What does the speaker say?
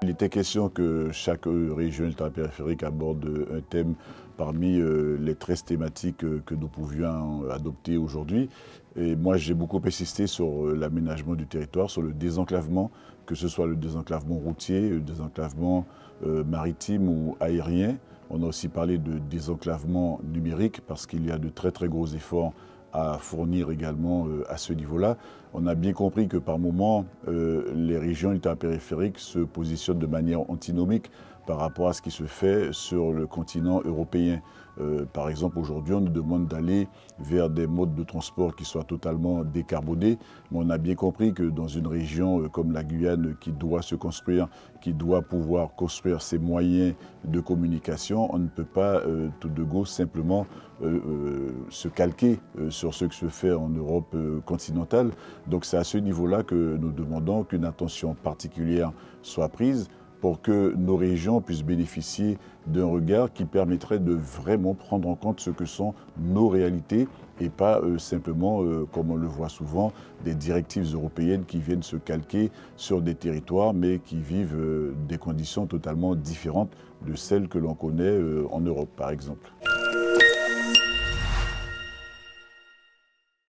Il était question que chaque région ultrapériphérique aborde un thème parmi les 13 thématiques que nous pouvions adopter aujourd'hui. Et moi, j'ai beaucoup insisté sur l'aménagement du territoire, sur le désenclavement, que ce soit le désenclavement routier, le désenclavement maritime ou aérien. On a aussi parlé de désenclavement numérique parce qu'il y a de très très gros efforts à fournir également à ce niveau-là. On a bien compris que par moment, les régions ultrapériphériques se positionnent de manière antinomique par rapport à ce qui se fait sur le continent européen. Par exemple, aujourd'hui, on nous demande d'aller vers des modes de transport qui soient totalement décarbonés, mais on a bien compris que dans une région comme la Guyane qui doit se construire, qui doit pouvoir construire ses moyens de communication, on ne peut pas tout de go simplement se calquer sur ce qui se fait en Europe continentale. Donc c'est à ce niveau-là que nous demandons qu'une attention particulière soit prise pour que nos régions puissent bénéficier d'un regard qui permettrait de vraiment prendre en compte ce que sont nos réalités et pas simplement, comme on le voit souvent, des directives européennes qui viennent se calquer sur des territoires mais qui vivent des conditions totalement différentes de celles que l'on connaît en Europe, par exemple.